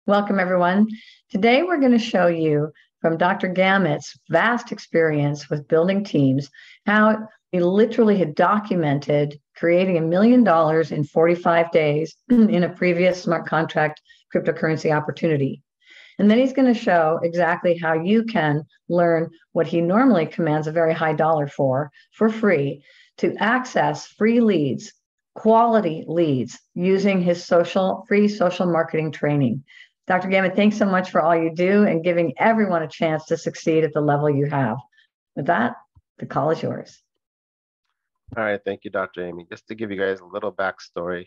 Welcome, everyone. Today, we're going to show you from Dr. Gamet's vast experience with building teams how he literally had documented creating $1 million in 45 days in a previous smart contract cryptocurrency opportunity. And then he's going to show exactly how you can learn what he normally commands a very high dollar for free to access free leads, quality leads using his free social marketing training. Dr. Gamet, thanks so much for all you do and giving everyone a chance to succeed at the level you have. With that, the call is yours. All right, thank you, Dr. Amy. Just to give you guys a little backstory,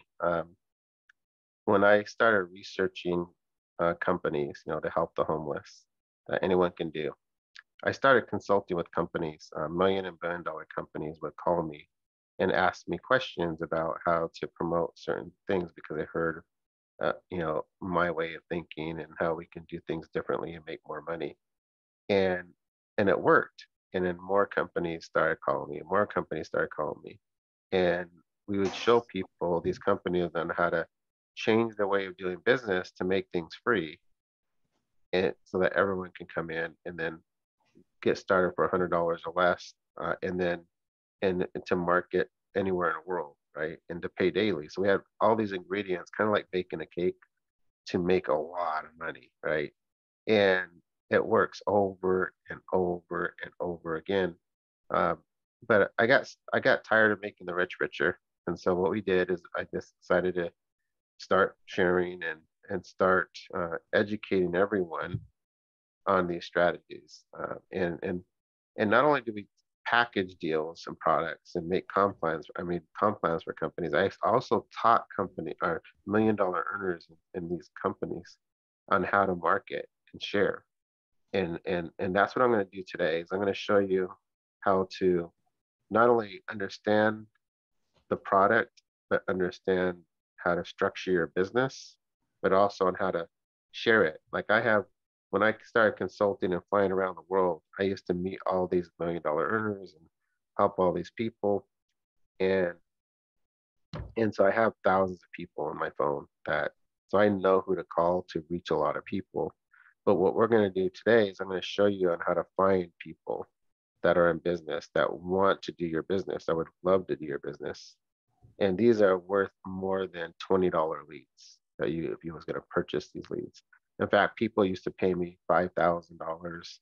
when I started researching companies, to help the homeless that anyone can do, I started consulting with companies. Million and billion dollar companies would call me and ask me questions about how to promote certain things because they heard, my way of thinking and how we can do things differently and make more money. And it worked. And then more companies started calling me, and more companies started calling me. And we would show people, these companies, on how to change their way of doing business to make things free, and so that everyone can come in and then get started for $100 or less, and then and to market anywhere in the world, right? And to pay daily. So we had all these ingredients, kind of like baking a cake, to make a lot of money, right? And it works over and over and over again. Um, but I got tired of making the rich richer, and so what we did is I just decided to start sharing and start educating everyone on these strategies. And not only do we package deals and products and make comp plans for companies, I also taught company or $1 million earners in these companies on how to market and share. And that's what I'm going to do today is I'm going to show you how to not only understand the product, but understand how to structure your business, but also on how to share it. Like I have, when I started consulting and flying around the world, I used to meet all these $1 million earners and help all these people. And so I have thousands of people on my phone so I know who to call to reach a lot of people. But what we're going to do today is I'm going to show you on how to find people that are in business that want to do your business, that would love to do your business. And these are worth more than $20 leads that if you was going to purchase these leads. In fact, people used to pay me $5,000,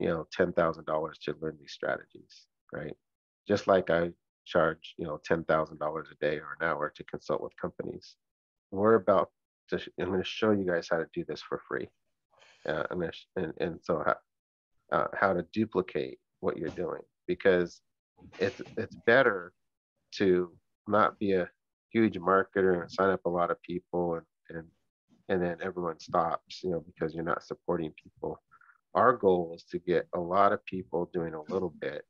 $10,000 to learn these strategies, right? Just like I charge, $10,000 a day or an hour to consult with companies. I'm going to show you guys how to do this for free. So how to duplicate what you're doing, because it's better to not be a huge marketer and sign up a lot of people and then everyone stops, because you're not supporting people. Our goal is to get a lot of people doing a little bit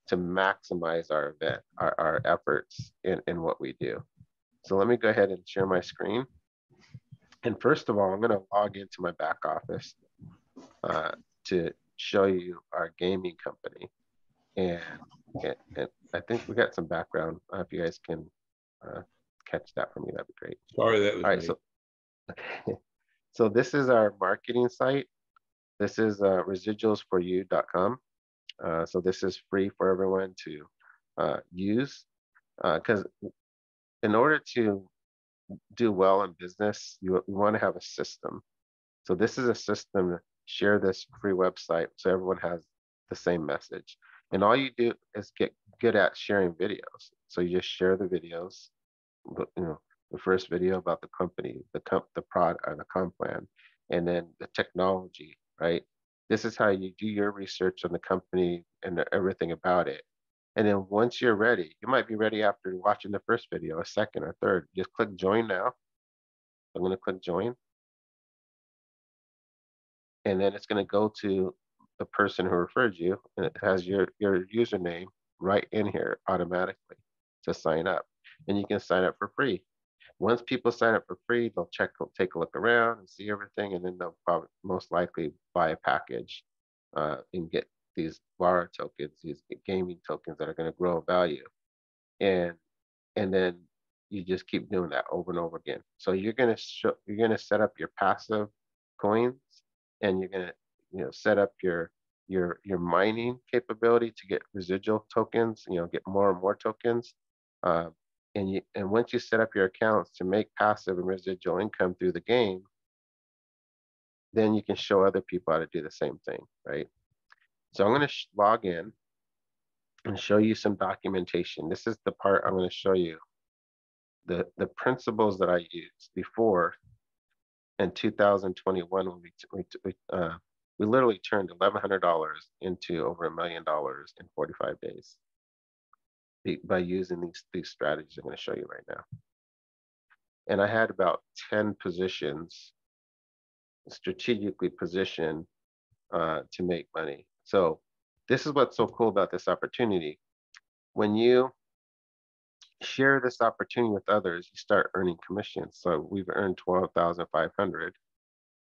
to maximize our event, our efforts in what we do. So let me go ahead and share my screen. And first of all, I'm going to log into my back office to show you our gaming company. And I think we got some background. If you guys can catch that for me, that'd be great. Sorry, that was all right. me. So this is our marketing site. This is residualsforyou.com. So this is free for everyone to use, because in order to do well in business, you want to have a system. So this is a system to share this free website so everyone has the same message. And all you do is get good at sharing videos. So you just share the videos, the first video about the company, the product, or the comp plan, and then the technology, right? This is how you do your research on the company and everything about it. And then once you're ready, you might be ready after watching the first video, a second or third. Just click join now. I'm going to click join. And then it's going to go to the person who referred you, and it has your username right in here automatically to sign up. And you can sign up for free. Once people sign up for free, they'll take a look around and see everything, and then they'll probably most likely buy a package and get these VAR tokens, these gaming tokens that are going to grow in value. And then you just keep doing that over and over again. So you're gonna set up your passive coins, and you're gonna set up your mining capability to get residual tokens, get more and more tokens. Uh, and once you set up your accounts to make passive and residual income through the game, then you can show other people how to do the same thing, right? So I'm going to log in and show you some documentation. This is the part I'm going to show you the principles that I used before in 2021 when we literally turned $1,100 into over $1 million in 45 days by using these strategies I'm going to show you right now. And I had about 10 positions strategically positioned to make money. So this is what's so cool about this opportunity. When you share this opportunity with others, you start earning commissions. So we've earned 12,500,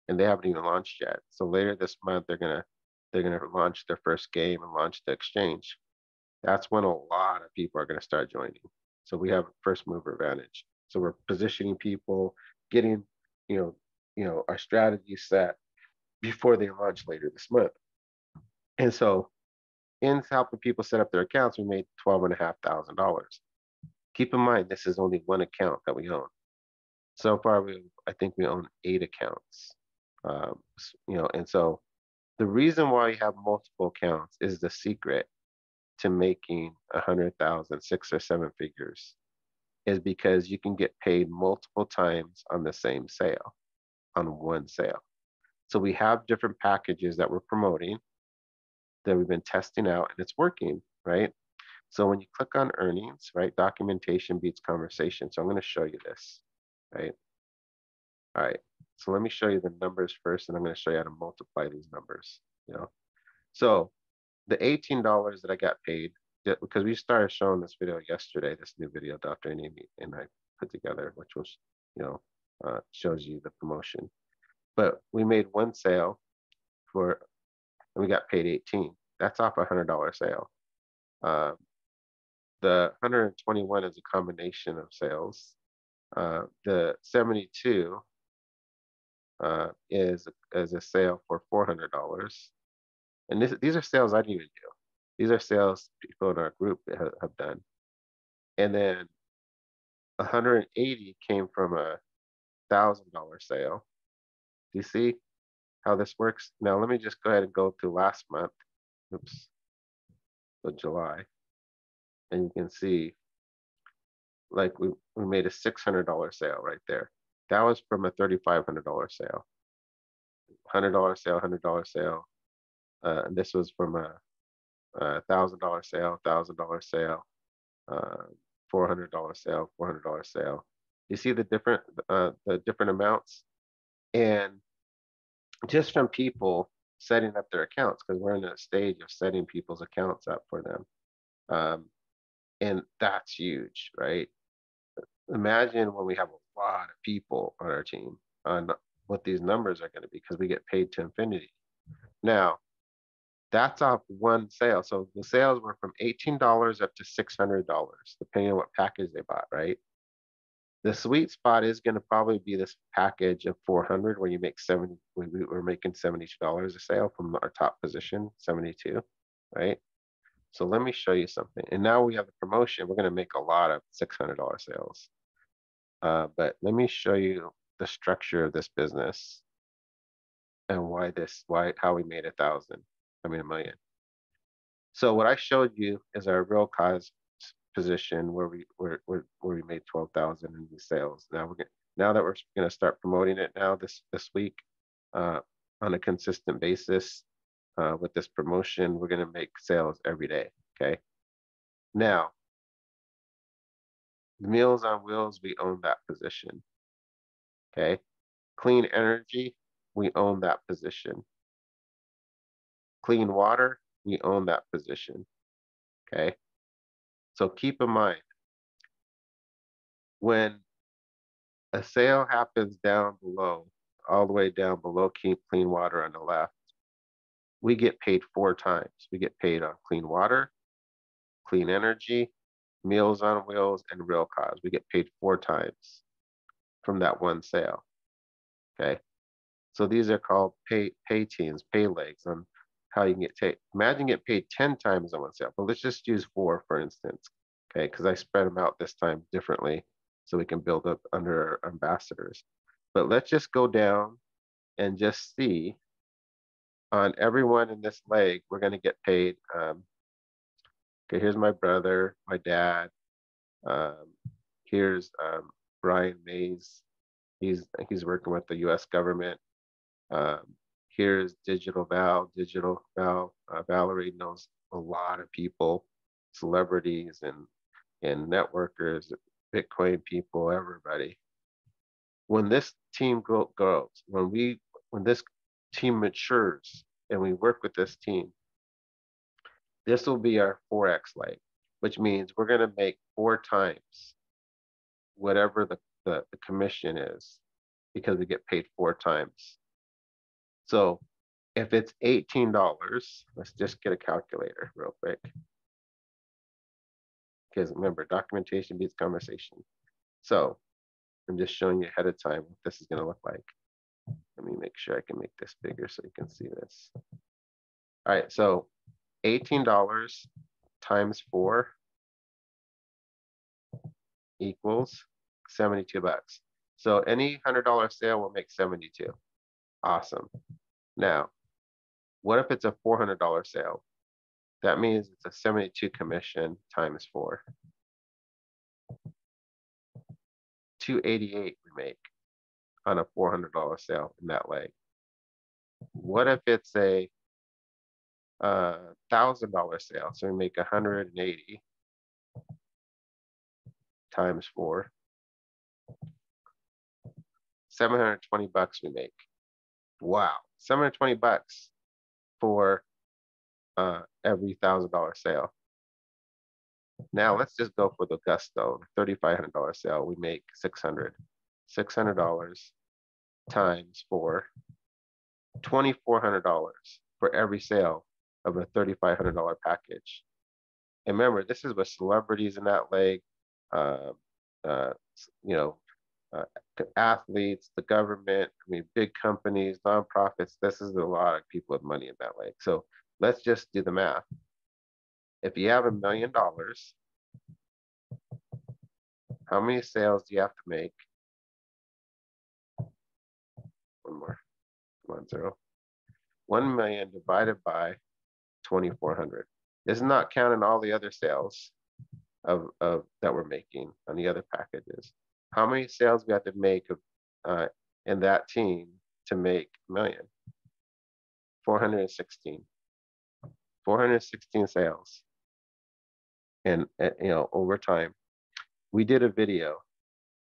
and they haven't even launched yet. So later this month, they're gonna launch their first game and launch the exchange. That's when a lot of people are gonna start joining. So we have a first mover advantage. So we're positioning people, getting our strategy set before they launch later this month. And so in helping people set up their accounts, we made $12,500. Keep in mind, this is only one account that we own. So far, I think we own 8 accounts. And so the reason why you have multiple accounts is the secret to making 100,000, 6 or 7 figures, is because you can get paid multiple times on the same sale, on one sale. So we have different packages that we're promoting that we've been testing out, and it's working, right? So when you click on earnings, right, documentation beats conversation. So I'm going to show you this, right? All right. So let me show you the numbers first, and I'm going to show you how to multiply these numbers. So the $18 that I got paid, because we started showing this video yesterday, this new video Dr. Amy and I put together, which was, shows you the promotion. But we made one sale and we got paid 18. That's off a $100 sale. The 121 is a combination of sales. The 72 is a sale for $400. And these are sales I didn't even do. These are sales people in our group have done. And then 180 came from a $1,000 sale. Do you see how this works? Now let me just go ahead and go to last month. Oops. So July. And you can see like we made a $600 sale right there. That was from a $3,500 sale. $100 sale, $100 sale. And this was from a $1,000 sale, $1,000 sale, $400 sale, $400 sale. You see the different amounts, and just from people setting up their accounts, because we're in a stage of setting people's accounts up for them, and that's huge, right? Imagine when we have a lot of people on our team on what these numbers are going to be, because we get paid to infinity. Now, that's off one sale. So the sales were from $18 up to $600, depending on what package they bought, right? The sweet spot is going to probably be this package of 400 where you make 70, we're making $72 a sale from our top position, 72, right? So let me show you something. And now we have the promotion. We're going to make a lot of $600 sales. But let me show you the structure of this business and how we made $1 million. So what I showed you is our real cause position where we made 12,000 in these sales. Now that we're going to start promoting it now this week on a consistent basis with this promotion, we're going to make sales every day. Okay. Now, the Meals on Wheels, we own that position. Okay. Clean energy, we own that position. Clean water, we own that position. Okay. So keep in mind, when a sale happens down below, all the way down below clean water on the left, we get paid 4 times. We get paid on clean water, clean energy, Meals on Wheels, and Real Cause. We get paid 4 times from that one sale. Okay. So these are called pay teams, pay legs on how you can get paid. Imagine getting paid 10 times on one sale, but let's just use 4 for instance. Okay, because I spread them out this time differently so we can build up under our ambassadors. But let's just go down and just see on everyone in this leg, we're going to get paid. Okay, here's my brother, my dad. Here's Brian Mays. He's working with the U.S. government. Here's Digital Val. Valerie knows a lot of people, celebrities and networkers, Bitcoin people, everybody. When this team grows, when this team matures and we work with this team, this will be our 4x leg, which means we're going to make 4 times whatever the commission is because we get paid 4 times. So if it's $18, let's just get a calculator real quick. Because remember, documentation beats conversation. So I'm just showing you ahead of time what this is going to look like. Let me make sure I can make this bigger so you can see this. All right, so $18 times 4 equals 72 bucks. So any $100 sale will make 72. Awesome. Now, what if it's a $400 sale? That means it's a 72 commission times 4. 288 we make on a $400 sale in that leg. What if it's a $1,000 sale? So we make 180 times 4. 720 bucks we make. Wow, 720 bucks for every $1,000 sale. Now let's just go for the gusto, $3,500 sale. We make $600 times 4, $2,400 for every sale of a $3,500 package. And remember, this is with celebrities in that leg, you know, athletes, the government, I mean, big companies, nonprofits. This is a lot of people with money in that leg. So let's just do the math. If you have $1 million, how many sales do you have to make? One more. Come on, 0. 1 million divided by 2,400. This is not counting all the other sales of that we're making on the other packages. How many sales we have to make in that team to make $1 million? 416. 416 sales. And you know, over time, we did a video,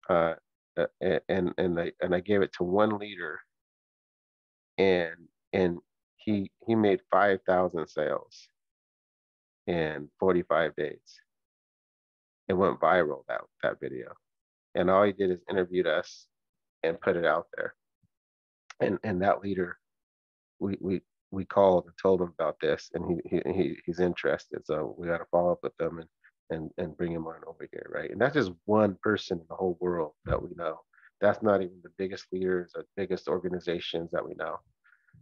and I gave it to one leader, and he made 5,000 sales in 45 days. It went viral, that video, and all he did is interviewed us and put it out there. And that leader, we called and told him about this, and he's interested. So we got to follow up with them and bring him on over here, right? And that's just one person in the whole world that we know. That's not even the biggest leaders or biggest organizations that we know.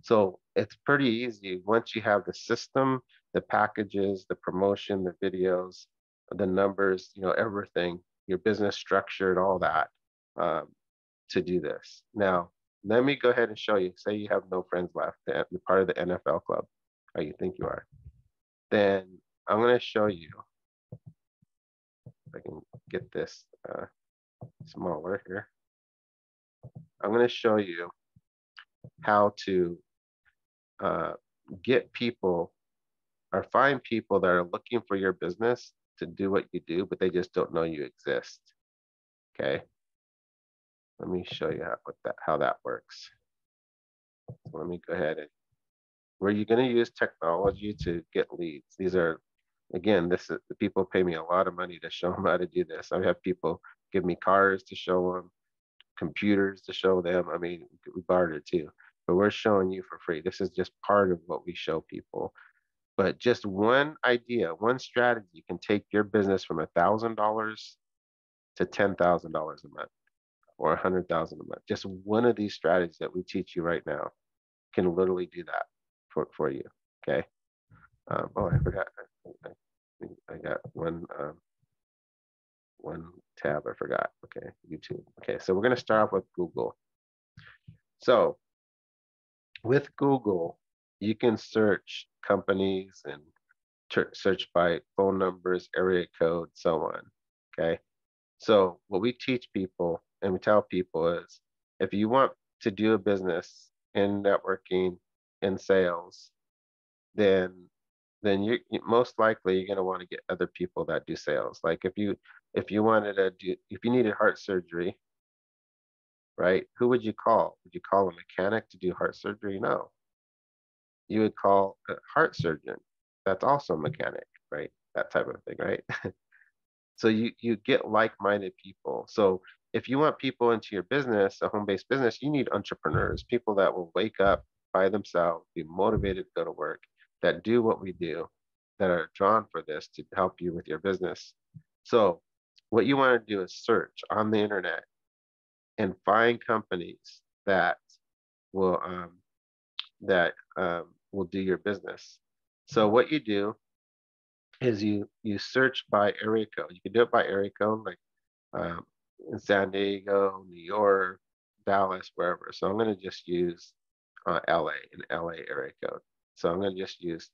So it's pretty easy once you have the system, the packages, the promotion, the videos, the numbers, you know, everything, your business structure and all that, to do this. Now, let me go ahead and show you. Say you have no friends left, you're part of the NFL club, or you think you are. Then I'm going to show you, if I can get this smaller here. I'm going to show you how to get people or find people that are looking for your business to do what you do, but they just don't know you exist. Okay. Let me show you how that works. So let me go ahead and where you're going to use technology to get leads. These are, again, the people pay me a lot of money to show them how to do this. I have people give me cars to show them, computers to show them. I mean, we barter too, but we're showing you for free. This is just part of what we show people. But just one idea, one strategy can take your business from $1,000 to $10,000 a month or $100,000 a month. Just one of these strategies that we teach you right now can literally do that for you. Okay. Oh, I forgot. I got one tab I forgot. Okay, YouTube. Okay, so we're gonna start off with Google. So with Google, you can search companies and search by phone numbers, area code, so on. Okay. So what we teach people and we tell people is if you want to do a business in networking, in sales, then you most likely you're going to want to get other people that do sales. Like if you wanted to do if you needed heart surgery, right? Who would you call? Would you call a mechanic to do heart surgery? No. You would call a heart surgeon. That's also a mechanic, right? That type of thing, right? So you get like-minded people. So if you want people into your business, a home-based business, you need entrepreneurs, people that will wake up by themselves, be motivated to go to work, that do what we do, that are drawn for this to help you with your business. So what you want to do is search on the internet and find companies that will will do your business. So what you do is you search by area code. You can do it by area code, like um, in San Diego, New York, Dallas, wherever. So I'm going to just use LA, an LA area code. So I'm going to just use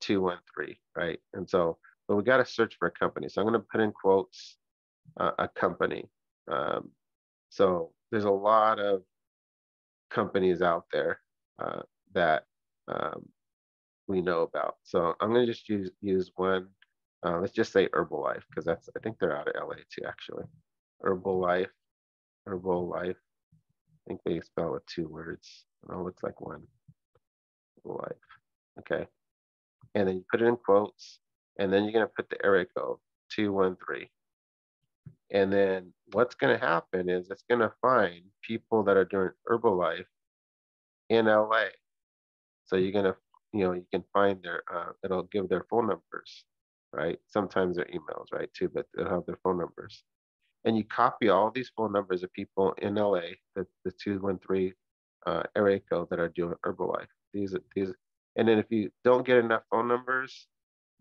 213, right? And so, but we got to search for a company. So I'm going to put in quotes a company. So there's a lot of companies out there that we know about. So I'm going to just use one. Let's just say Herbalife, because I think they're out of LA too, actually. Herbalife. I think they spell it with 2 words. Oh, it looks like one. Herbalife. Okay. And then you put it in quotes, and then you're going to put the area code 213. And then what's going to happen is it's going to find people that are doing Herbalife in LA. So you're going to, you can find it'll give their phone numbers, right? Sometimes their emails, right, too, but it'll have their phone numbers. And you copy all these phone numbers of people in LA, the 213 area code that are doing Herbalife. These, and then if you don't get enough phone numbers,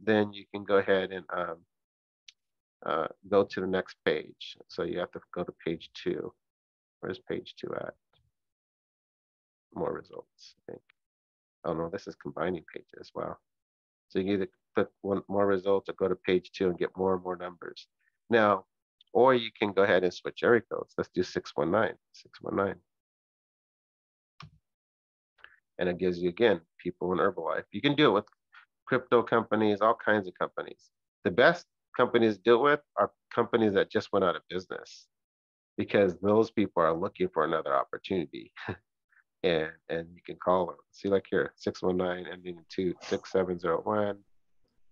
then you can go ahead and go to the next page. So you have to go to page 2. Where's page 2 at? More results, I think. Oh no, this is combining pages. Wow. So you either click one more results or go to page 2 and get more and more numbers. Now, or you can go ahead and switch area codes. Let's do 619. And it gives you, again, people in Herbalife. You can do it with crypto companies, all kinds of companies. The best companies to do it with are companies that just went out of business, because those people are looking for another opportunity. and you can call them. See, like here, 619 ending in 26701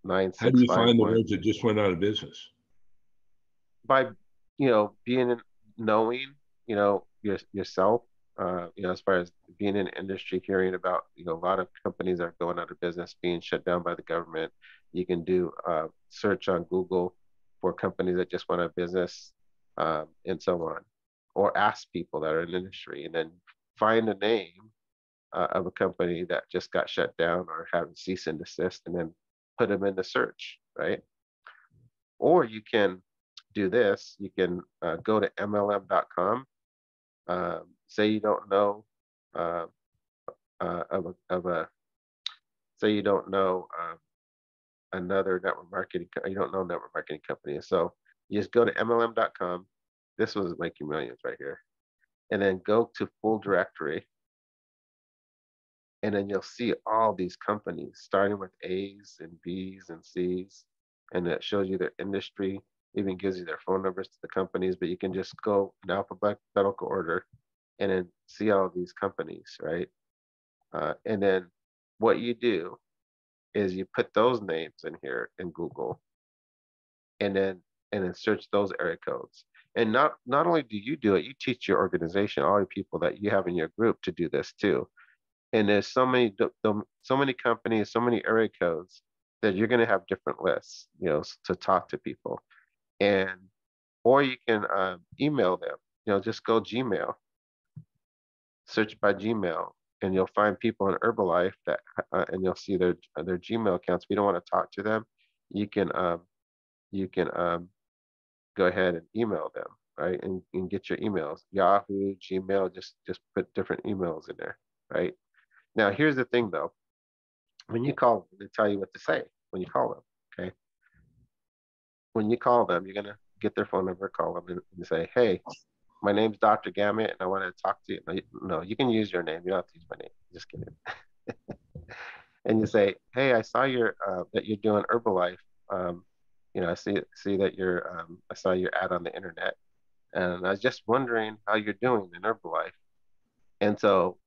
How do you find the 9651. ones that just went out of business? By being knowing yourself, as far as being in industry, hearing about a lot of companies that are going out of business, being shut down by the government. You can do search on Google for companies that just went out of business, and so on, or ask people that are in industry, and then find a name of a company that just got shut down or having cease and desist, and then put them in the search, right? Or you can do this. You can go to MLM.com. Say you don't know say you don't know another network marketing. You don't know network marketing company. So you just go to MLM.com. This was making millions right here, and then go to full directory, and then you'll see all these companies starting with A's and B's and C's, and it shows you their industry, even gives you their phone numbers to the companies, but you can just go in alphabetical order and then see all these companies, right? And then what you do is you put those names in here in Google, and then search those area codes. And not only do you do it, you teach your organization, all the people that you have in your group, to do this too. And there's so many companies, so many area codes that you're going to have different lists, to talk to people. And or you can email them. Just go Gmail, search by Gmail, and you'll find people in Herbalife and you'll see their Gmail accounts. If you don't want to talk to them, you can go ahead and email them, right? And get your emails, Yahoo, Gmail, just put different emails in there, right? Now, here's the thing though. When you call them, they tell you what to say when you call them, okay? When you call them, you're gonna get their phone number, call them, and say, "Hey, my name's Dr. Gamet, and I want to talk to you." No, you can use your name. You don't have to use my name. Just kidding. And you say, "Hey, I saw that you're doing Herbalife. Um, I see that I saw your ad on the internet, and I was just wondering how you're doing in Herbalife." And so,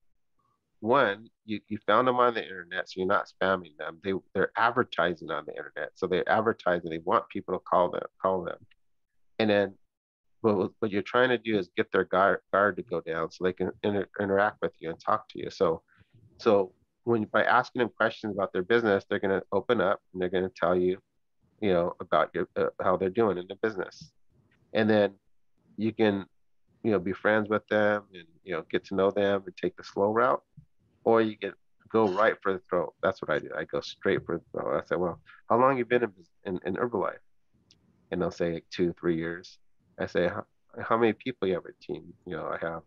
one, you found them on the internet, so you're not spamming them. They're advertising on the internet, so they're advertising. They want people to call them, and then what you're trying to do is get their guard to go down so they can interact with you and talk to you. So by asking them questions about their business, they're going to open up and they're going to tell you, about how they're doing in the business, and then you can, be friends with them and get to know them and take the slow route, or you can go right for the throat. That's what I do. I go straight for the throat. I say, "Well, how long you been in Herbalife?" And they'll say like 2-3 years. I say, how many people you have a team? I have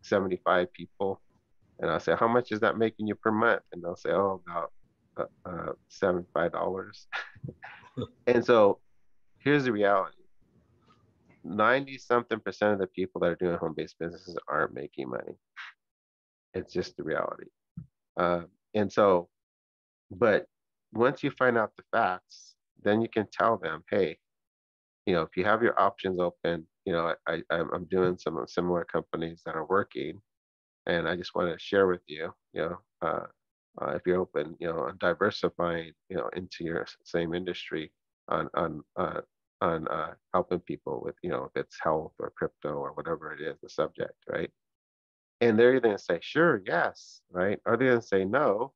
75 people. And I'll say, how much is that making you per month? And they'll say, oh, about $75. And so here's the reality. 90 something percent of the people that are doing home-based businesses aren't making money. It's just the reality. And so, but once you find out the facts, then you can tell them, hey, if you have your options open, I'm doing some similar companies that are working, and I just want to share with you, if you're open, on diversifying, into your same industry on helping people with, if it's health or crypto or whatever it is, the subject, right? And they're either going to say, sure, yes, right? Or they're going to say, no,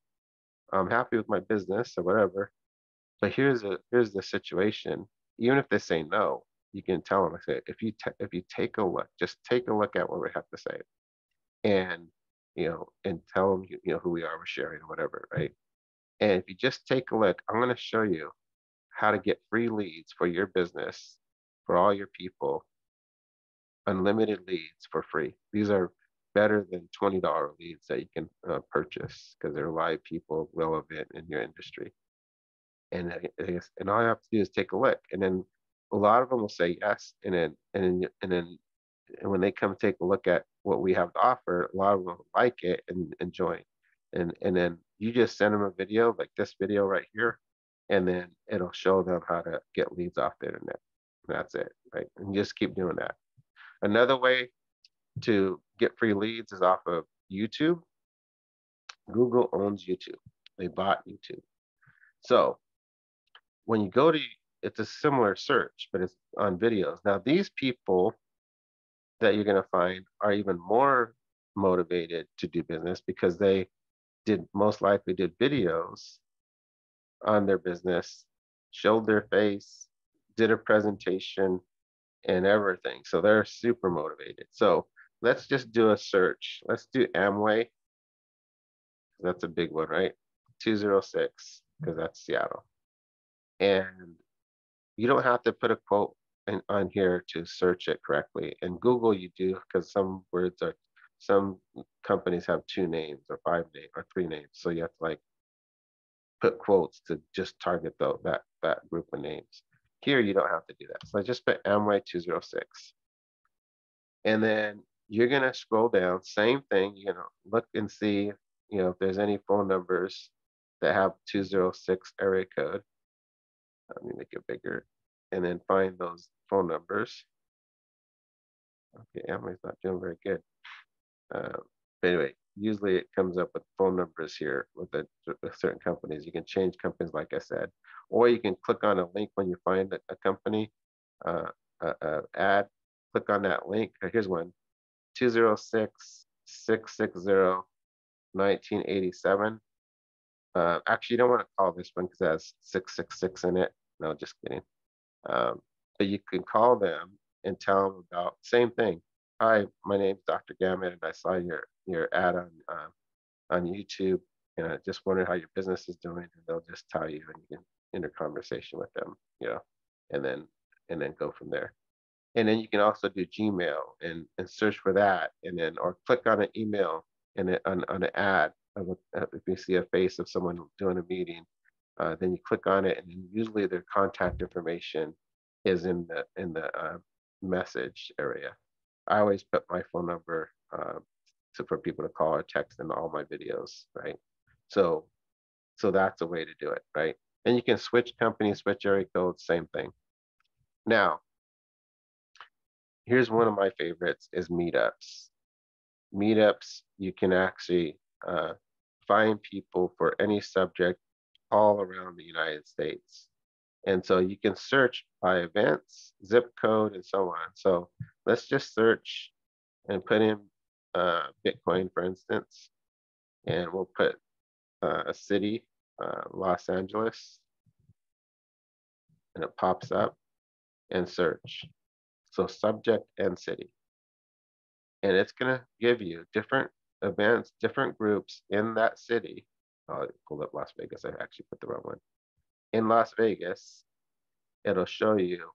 I'm happy with my business or whatever. But here's the situation. Even if they say no, you can tell them. I say, if you take a look, just take a look at what we have to say, and and tell them who we are, we're sharing or whatever, right? And if you just take a look, I'm going to show you how to get free leads for your business, for all your people, unlimited leads for free. These are better than $20 leads that you can purchase because they're live people relevant in your industry. And all you have to do is take a look, and then a lot of them will say yes, and then when they come take a look at what we have to offer, a lot of them like it and join, and then you just send them a video like this video right here, and then it'll show them how to get leads off the internet. And that's it, right? And just keep doing that. Another way to get free leads is off of YouTube. Google owns YouTube. They bought YouTube, so when you go to, it's a similar search, but it's on videos. Now, these people that you're going to find are even more motivated to do business because they most likely did videos on their business, showed their face, did a presentation and everything. So they're super motivated. So let's just do a search. Let's do Amway. That's a big one, right? 206, because that's Seattle. And you don't have to put a quote on here to search it correctly. In Google, you do, because some companies have 2 names or 5 names or 3 names. So you have to like put quotes to just target that group of names. Here, you don't have to do that. So I just put Amway 206. And then you're going to scroll down, same thing, look and see, if there's any phone numbers that have 206 area code. Let me make it bigger, and then find those phone numbers. Okay, Amway's not doing very good. But anyway, usually it comes up with phone numbers here with certain companies. You can change companies, like I said, or you can click on a link when you find a company ad. Click on that link. Here's one: 206-660 1987. Actually, you don't want to call this one because it has 666 in it. No, just kidding. But you can call them and tell them about same thing. Hi, my name's Dr. Gamet, and I saw your ad on YouTube, and I just wondered how your business is doing. And they'll just tell you, and you can enter conversation with them, and then go from there. And then you can also do Gmail and search for that, and then or click on an email and on an ad. If you see a face of someone doing a meeting, then you click on it, and then usually their contact information is in the message area. I always put my phone number for people to call or text in all my videos, right? So that's a way to do it, right? And you can switch companies, switch area codes, same thing. Now, here's one of my favorites is meetups. Meetups, you can actually find people for any subject all around the United States. And so you can search by events, zip code, and so on. So let's just search and put in Bitcoin, for instance, and we'll put a city, Los Angeles, and it pops up, and search. So subject and city. And it's going to give you different events, different groups in that city. Oh, I pulled up Las Vegas. I actually put the wrong one. In Las Vegas, it'll show you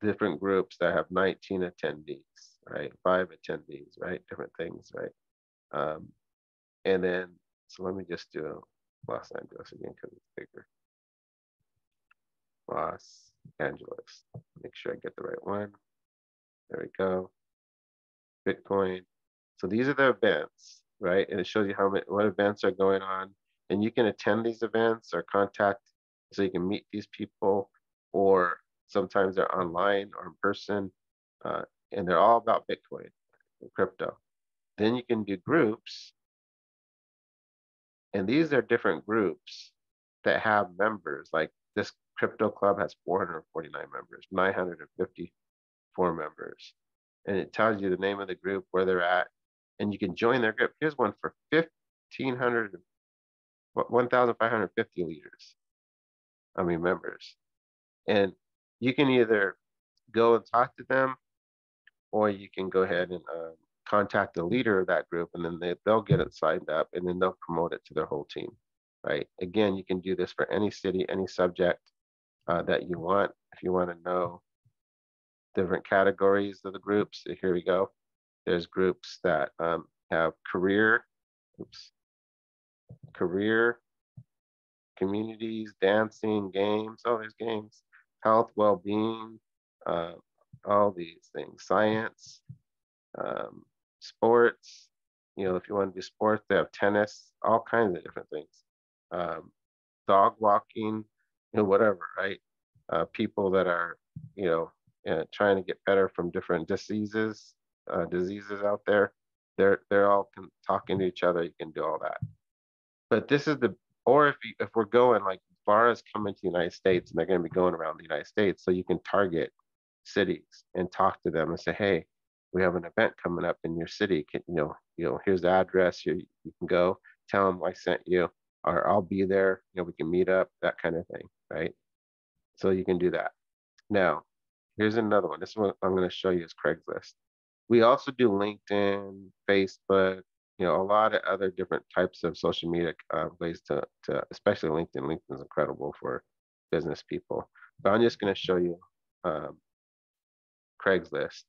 different groups that have 19 attendees, right? 5 attendees, right? Different things, right? And then, so let me just do Los Angeles again because it's bigger. Los Angeles. Make sure I get the right one. There we go. Bitcoin. So these are the events, right? And it shows you what events are going on. And you can attend these events or contact, so you can meet these people, or sometimes they're online or in person, and they're all about Bitcoin and crypto. Then you can do groups, and these are different groups that have members. Like this crypto club has 449 members, 954 members, and it tells you the name of the group, where they're at, and you can join their group. Here's one for 1,550 members. And you can either go and talk to them, or you can go ahead and contact the leader of that group, and then they'll get it signed up, and then they'll promote it to their whole team, right? Again, you can do this for any city, any subject that you want. If you want to know different categories of the groups, here we go. There's groups that have career, communities, dancing, games. Oh, there's games, health, well-being, all these things, science, sports. If you want to do sports, they have tennis, all kinds of different things. Dog walking, whatever, right? People that are, trying to get better from different diseases out there. They're all talking to each other. You can do all that. But this is or if we're going like as far as coming to the United States, and they're going to be going around the United States, so you can target cities and talk to them and say, hey, we have an event coming up in your city. Here's the address. You can go. Tell them I sent you, or I'll be there. We can meet up. That kind of thing, right? So you can do that. Now, here's another one. This one I'm going to show you is Craigslist. We also do LinkedIn, Facebook, a lot of other different types of social media ways to especially LinkedIn. LinkedIn is incredible for business people. But I'm just going to show you Craigslist,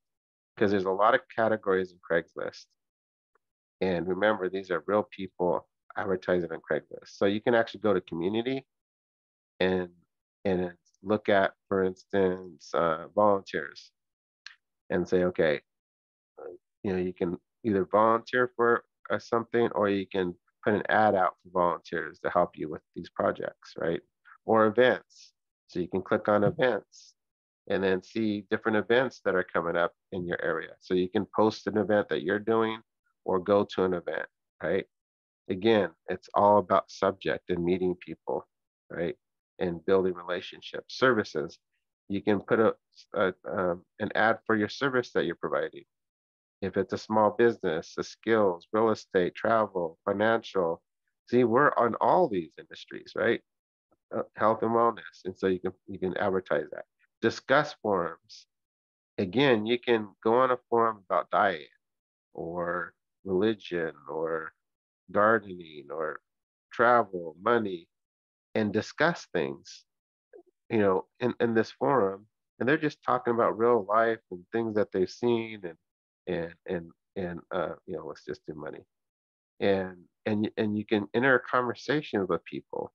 because there's a lot of categories in Craigslist. And remember, these are real people advertising on Craigslist. So you can actually go to community and look at, for instance, volunteers, and say, okay, you can either volunteer for something, or you can put an ad out for volunteers to help you with these projects, right? Or events. So you can click on events and then see different events that are coming up in your area. So you can post an event that you're doing, or go to an event, right? Again, it's all about subject and meeting people, right? And building relationships. Services, you can put an ad for your service that you're providing. If it's a small business, the skills, real estate, travel, financial. See, we're on all these industries, right? Health and wellness. And so you can advertise that. Discuss forums. Again, you can go on a forum about diet or religion or gardening or travel, money, and discuss things, in this forum. And they're just talking about real life and things that they've seen and let's just do money. And you can enter a conversation with people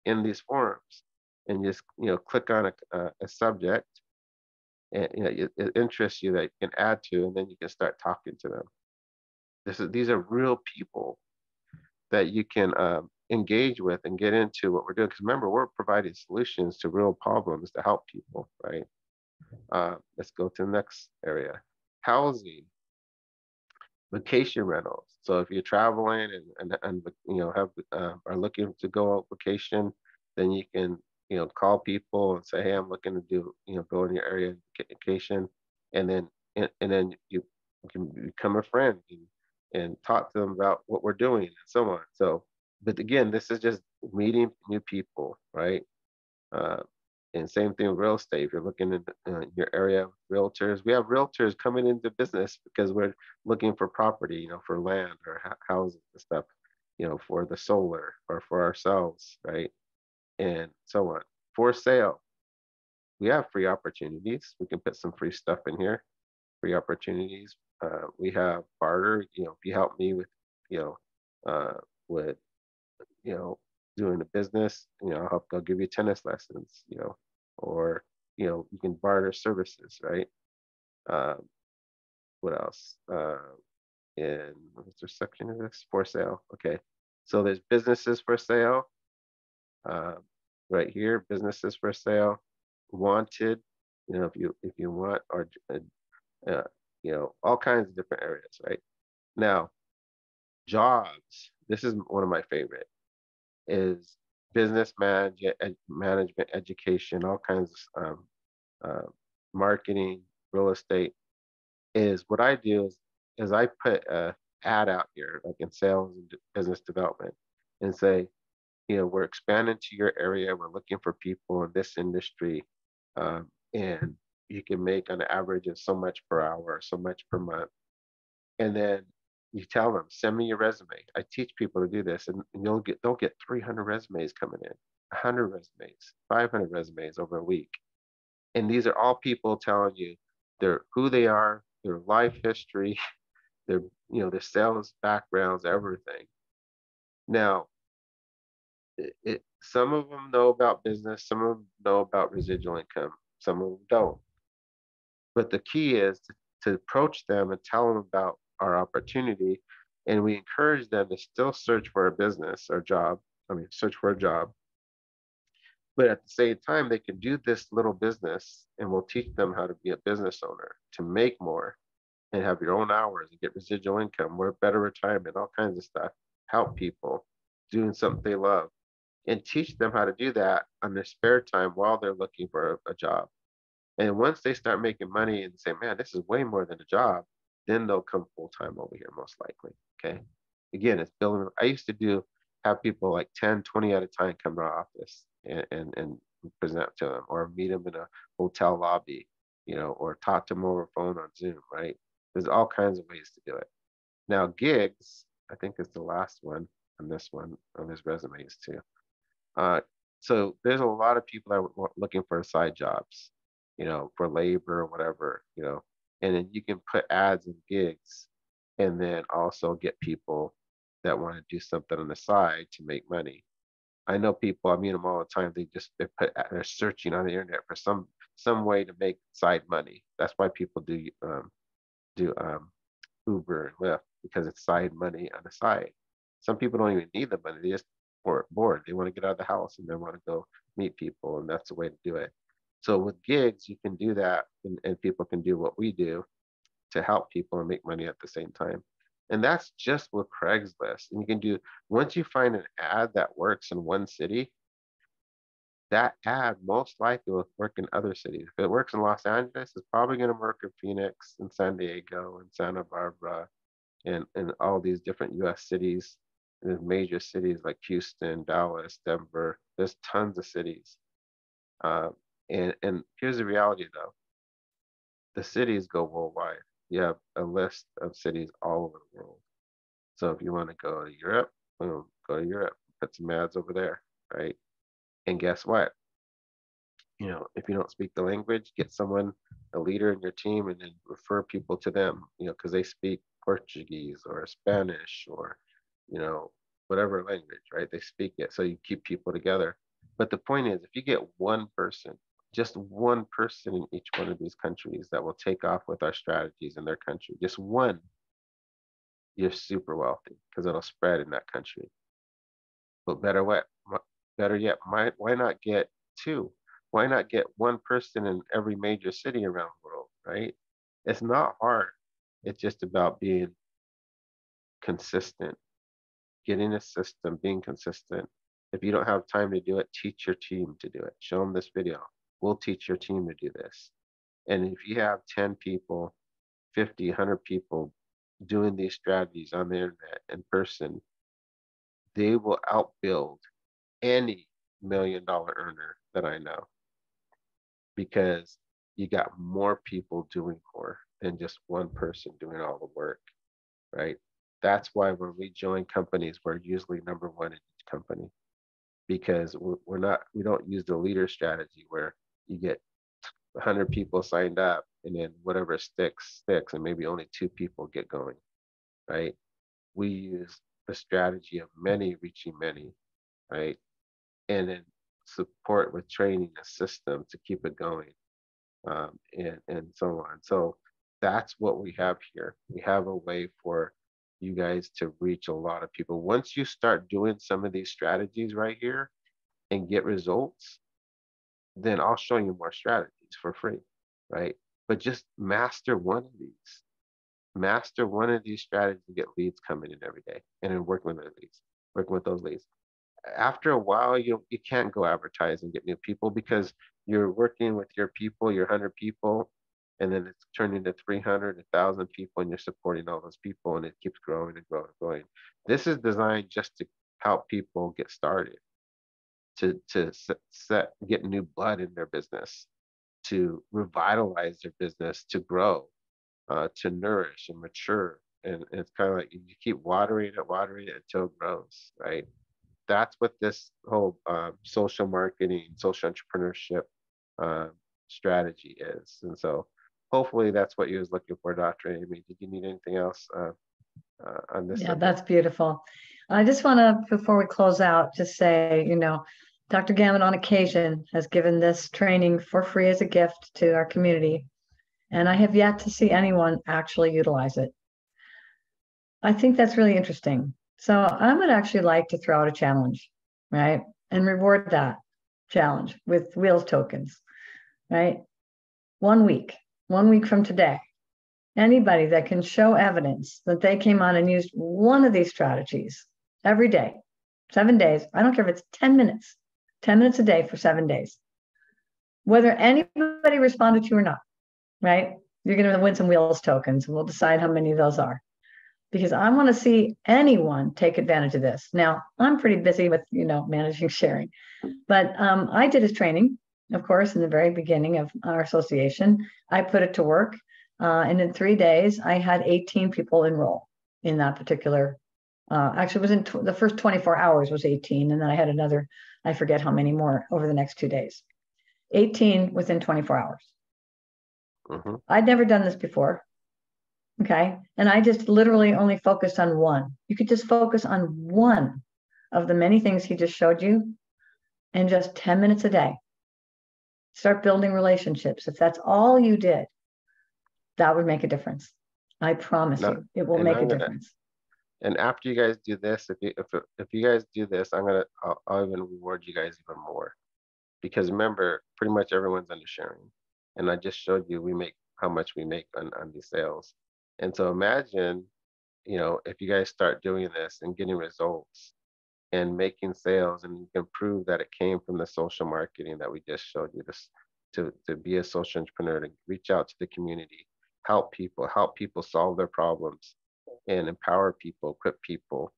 in these forums and just, click on a subject and it interests you that you can add to, and then you can start talking to them. These are real people that you can engage with and get into what we're doing. Because remember, we're providing solutions to real problems to help people, right? Let's go to the next area. Housing, vacation rentals. So if you're traveling and have are looking to go on vacation, then you can call people and say, hey, I'm looking to do go in your area on vacation, and then you can become a friend and talk to them about what we're doing and so on. So, but again, this is just meeting new people, right? Uh, and same thing with real estate. If you're looking in your area, realtors, we have realtors coming into business because we're looking for property, for land or houses and stuff, for the solar or for ourselves, right? And so on. For sale, we have free opportunities. We can put some free stuff in here, free opportunities. We have barter. If you help me with, uh, with, doing a business, I'll give you tennis lessons, or, you can barter services, right? Um, what else? In what's the section of this? For sale. Okay. So there's businesses for sale. Uh, right here, businesses for sale, wanted, if you want, or all kinds of different areas, right? Now, jobs. This is one of my favorite. Is business management, education, all kinds of uh, marketing, real estate. Is what I do is I put a ad out here, like in sales and business development, and say, we're expanding to your area. We're looking for people in this industry, and you can make on average of so much per hour, so much per month. And then you tell them, send me your resume. I teach people to do this, and they'll get 300 resumes coming in, 100 resumes, 500 resumes over a week. And these are all people telling you who they are, their life history, their sales backgrounds, everything. Now, some of them know about business, some of them know about residual income, some of them don't. But the key is to approach them and tell them about our opportunity, and we encourage them to still search for a business or job. Search for a job, but at the same time, they can do this little business, and we'll teach them how to be a business owner, to make more, and have your own hours and get residual income, work better retirement, all kinds of stuff. Help people doing something they love, and teach them how to do that on their spare time while they're looking for a job. And once they start making money and say, man, this is way more than a job, then they'll come full time over here, most likely. Okay. Again, it's building. I used to have people like 10, 20 at a time come to our office and present to them, or meet them in a hotel lobby, or talk to them over phone on Zoom, right? There's all kinds of ways to do it. Now, gigs, I think is the last one on this one, on this resumes too. So there's a lot of people that are looking for side jobs, for labor or whatever, and then you can put ads and gigs, and then also get people that want to do something on the side to make money. I know people, I meet them all the time. They're searching on the internet for some way to make side money. That's why people do Uber and Lyft, because it's side money on the side. Some people don't even need the money; they just bored. They want to get out of the house and they want to go meet people, and that's the way to do it. So with gigs, you can do that, and people can do what we do to help people and make money at the same time. And that's just with Craigslist. And you can do, once you find an ad that works in one city, that ad most likely will work in other cities. If it works in Los Angeles, it's probably going to work in Phoenix and San Diego and Santa Barbara and all these different US cities. There's major cities like Houston, Dallas, Denver. There's tons of cities. Uh, and here's the reality though. The cities go worldwide. You have a list of cities all over the world. So if you want to go to Europe, boom, go to Europe. Put some ads over there, right? And guess what? If you don't speak the language, get someone, a leader in your team, and then refer people to them, because they speak Portuguese or Spanish or, whatever language, right? They speak it. So you keep people together. But the point is, if you get one person, just one person in each one of these countries that will take off with our strategies in their country, just one, you're super wealthy because it'll spread in that country. But better yet, why not get two? Why not get one person in every major city around the world, right? It's not hard. It's just about being consistent, getting a system, being consistent. If you don't have time to do it, teach your team to do it. Show them this video. We'll teach your team to do this. And if you have 10 people, 50, 100 people doing these strategies on the internet in person, they will outbuild any $1 million earner that I know, because you got more people doing more than just one person doing all the work, right? That's why when we join companies, we're usually number one in each company, because we don't use the leader strategy where you get 100 people signed up and then whatever sticks, and maybe only 2 people get going, right? We use the strategy of many reaching many, right? And then support with training a system to keep it going, and so on. So that's what we have here. We have a way for you guys to reach a lot of people. Once you start doing some of these strategies right here and get results, then I'll show you more strategies for free, right? But just master one of these. Master one of these strategies to get leads coming in every day, and then working with those leads. After a while, you can't go advertise and get new people, because you're working with your people, your 100 people, and then it's turned into 300, 1,000 people, and you're supporting all those people, and it keeps growing and growing and growing. This is designed just to help people get started, to get new blood in their business, to revitalize their business, to grow, to nourish and mature. And it's kind of like you keep watering it until it grows, right? That's what this whole social marketing, social entrepreneurship strategy is. And so hopefully that's what you was looking for, Dr. Amy. Did you need anything else on this? Yeah, subject? that's beautiful. I just want to, before we close out, just say, Dr. Gamet on occasion has given this training for free as a gift to our community, and I have yet to see anyone actually utilize it. I think that's really interesting. So I would actually like to throw out a challenge, right? And reward that challenge with Wheels tokens, right? 1 week from today, anybody that can show evidence that they came on and used one of these strategies every day, 7 days, I don't care if it's 10 minutes a day for 7 days, whether anybody responded to you or not, right? You're going to win some Wheels tokens, and we'll decide how many of those are, because I want to see anyone take advantage of this. Now, I'm pretty busy with, managing sharing, but I did his training, of course, in the very beginning of our association. I put it to work, and in 3 days, I had 18 people enroll in that particular. Actually, it was in the first 24 hours was 18, and then I had another, I forget how many more over the next 2 days. 18 within 24 hours. Mm-hmm. I'd never done this before. Okay. And I just literally only focused on one. You could just focus on one of the many things he just showed you, and just 10 minutes a day. Start building relationships. If that's all you did, that would make a difference. I promise you, it will make a difference. And after you guys do this, if you guys do this, I'll even reward you guys even more, because remember, pretty much everyone's under sharing, and I just showed you how much we make on these sales. And so imagine, if you guys start doing this and getting results, and making sales, and you can prove that it came from the social marketing that we just showed you, this to be a social entrepreneur, to reach out to the community, help people solve their problems, and empower people, equip people.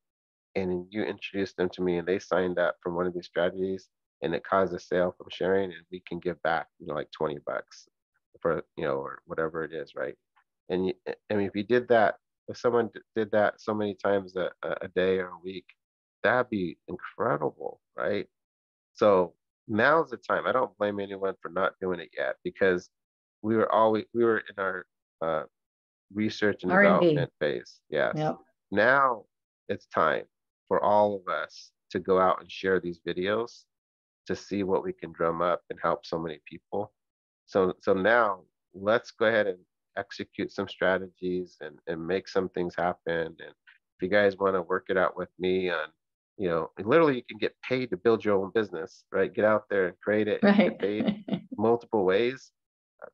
And you introduced them to me, and they signed up from one of these strategies, and it caused a sale from sharing, and we can give back, like $20 for, or whatever it is, right? And I mean, if you did that, if someone did that so many times a day or a week, that'd be incredible, right? So now's the time. I don't blame anyone for not doing it yet, because we were in our research and R&D. development phase. Yes. Yep. Now it's time for all of us to go out and share these videos to see what we can drum up and help so many people. So now let's go ahead and execute some strategies and make some things happen. And if you guys want to work it out with me on, literally you can get paid to build your own business, right? Get out there and create it and get paid multiple ways.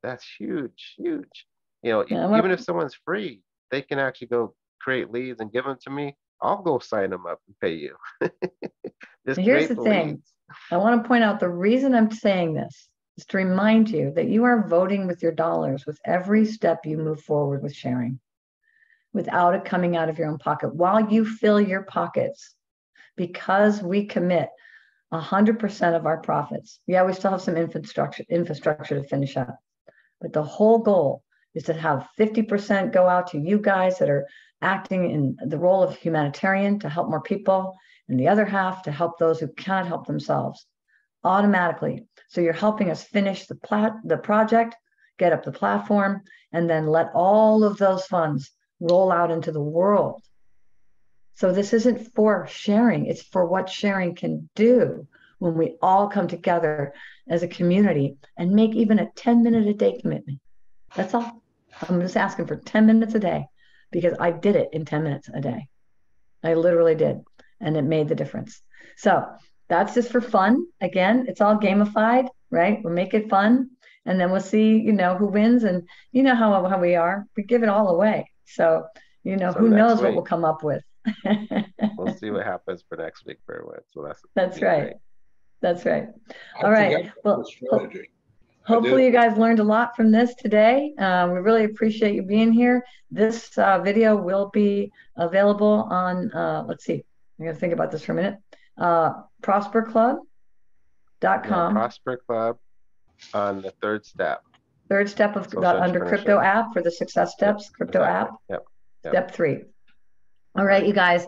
That's huge, huge. Even if someone's free, they can actually go create leads and give them to me. I'll go sign them up and pay you. Here's the thing. Leads. I want to point out the reason I'm saying this is to remind you that you are voting with your dollars with every step you move forward with sharing, without it coming out of your own pocket, while you fill your pockets, because we commit 100% of our profits. Yeah, we still have some infrastructure to finish up, but the whole goal is to have 50% go out to you guys that are acting in the role of humanitarian to help more people, and the other half to help those who can't help themselves automatically. So you're helping us finish the project, get up the platform, and then let all of those funds roll out into the world. So this isn't for sharing, it's for what sharing can do when we all come together as a community and make even a 10-minute a day commitment. That's all. I'm just asking for 10 minutes a day, because I did it in 10 minutes a day. I literally did, and it made the difference. So that's just for fun. Again, it's all gamified, right? We'll make it fun, and then we'll see, who wins, and how we are. We give it all away. So, who knows what we'll come up with. We'll see what happens for next week for everyone. So that's right. Great. That's right. All right. Well, hopefully you guys learned a lot from this today. We really appreciate you being here. This video will be available on, let's see, I'm going to think about this for a minute. prosperclub.com. Yeah, Prosper Club on the third step. Third step of under crypto app for the success steps, crypto app. Yep. Step 3. All right, you guys.